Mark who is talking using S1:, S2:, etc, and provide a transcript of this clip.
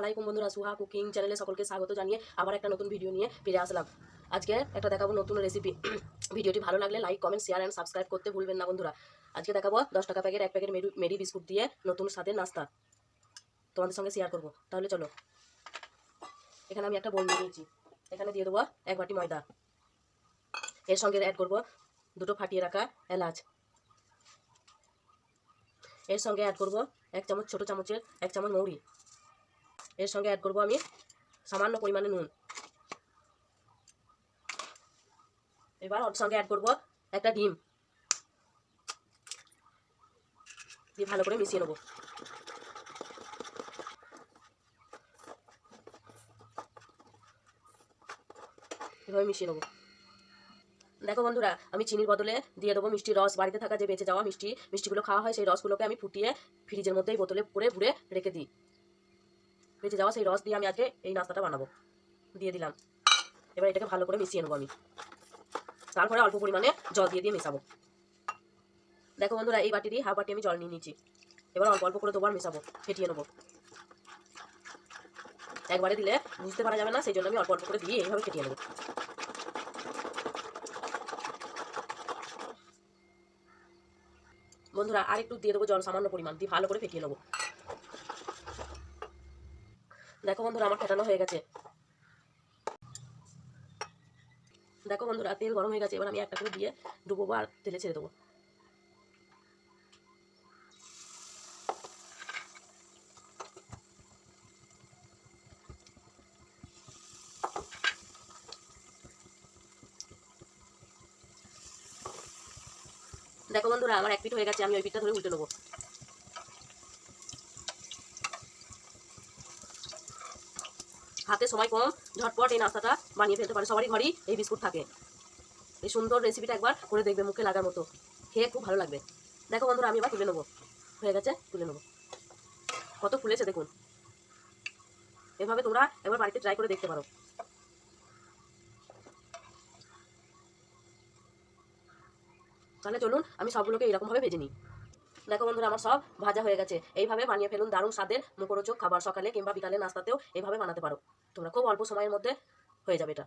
S1: আলাইকুম বন্ধুরা, সুহা কুকিং চ্যানেলে সকলকে স্বাগত জানিয়ে আবার একটা নতুন ভিডিও নিয়ে ফিরে আসলাম। আজকে একটা দেখাবো নতুন রেসিপি। ভিডিওটি ভালো লাগলে like, comment, share and subscribe করতে ভুলবেন না বন্ধুরা। আজকে দেখাবো 10 টাকা প্যাকেট এক প্যাকেট মেরি বিস্কুট দিয়ে নতুন স্বাদের নাস্তা তোমাদের সঙ্গে শেয়ার করবো। তাহলে চলো, এখানে আমি একটা বোল নিয়ে নিয়েছি। এখানে দিয়ে দেবো 1 বাটি ময়দা। এর সঙ্গে অ্যাড করবো 2টো ফাটিয়ে রাখা এলাচ। এর সঙ্গে অ্যাড করবো 1 চামচ, ছোটো চামচের 1 চামচ মৌরি। এর সঙ্গে অ্যাড করবো আমি সামান্য পরিমাণে নুন। এবার ওর সঙ্গে অ্যাড করবো একটা ডিম দিয়ে ভালো করে মিশিয়ে নেবো। এভাবে মিশিয়ে নেবো। দেখো বন্ধুরা, আমি চিনির বদলে দিয়ে দেবো মিষ্টি রস। বাড়িতে থাকা যে বেঁচে যাওয়া মিষ্টিগুলো খাওয়া হয়, সেই রসগুলোকে আমি ফুটিয়ে ফ্রিজের মধ্যে এই বোতলে ভরে রেখে দিই। বেঁচে যাওয়া সেই রস দিয়ে আমি আজকে এই নাস্তাটা বানাবো। দিয়ে দিলাম। এবার এটাকে ভালো করে মিশিয়ে নেবো আমি। তারপরে অল্প পরিমাণে জল দিয়ে মেশাবো। দেখো বন্ধুরা, এই বাটি দিয়ে হাফ বাটি আমি জল নিয়ে নিচ্ছি। এবার অল্প অল্প করে দুবার মেশাবো, ফেটিয়ে নেবো। একবারে দিলে বুঝতে পারা যাবে না, সেই জন্য আমি অল্প অল্প করে দিয়ে এইভাবে ফেটিয়ে নেবো। বন্ধুরা, আর একটু দিয়ে দেবো জল, সামান্য পরিমাণ দিয়ে ভালো করে ফেটিয়ে নেবো। দেখো বন্ধুরা, আমার ফেটানো হয়ে গেছে। দেখো বন্ধুরা, তেল গরম হয়ে গেছে। এবার আমি একটা করে দিয়ে ডুবোবো আর তেলে ছেড়ে দেবো। দেখো বন্ধুরা, আমার এক পিঠ হয়ে গেছে। আমি ওই পিঠটা ধরে উল্টে নেবো। হাতে সময় কম, ঝটপট এই নাস্তাটা বানিয়ে ফেলতে পারে। সবারই ঘরেই এই বিস্কুট থাকে। এই সুন্দর রেসিপিটা একবার করে দেখবে, মুখে লাগার মতো, খেয়ে খুব ভালো লাগবে। দেখো বন্ধুরা, আমি এবার তুলে নেবো। হয়ে গেছে, তুলে নেবো। কত ফুলেছে দেখুন। এভাবে তোমরা একবার বাড়িতে ট্রাই করে দেখতে পারো। তাহলে চলুন আমি সবগুলোকে এরকমভাবে ভেজে নিই। দেখো বন্ধুরা, আমার সব ভাজা হয়ে গেছে। এইভাবে বানিয়ে ফেলুন দারুণ স্বাদের মুখরোচক খাবার। সকালে কিংবা বিকালে নাস্তাতেও এইভাবে বানাতে পারো তোমরা। খুব অল্প সময়ের মধ্যে হয়ে যাবে এটা।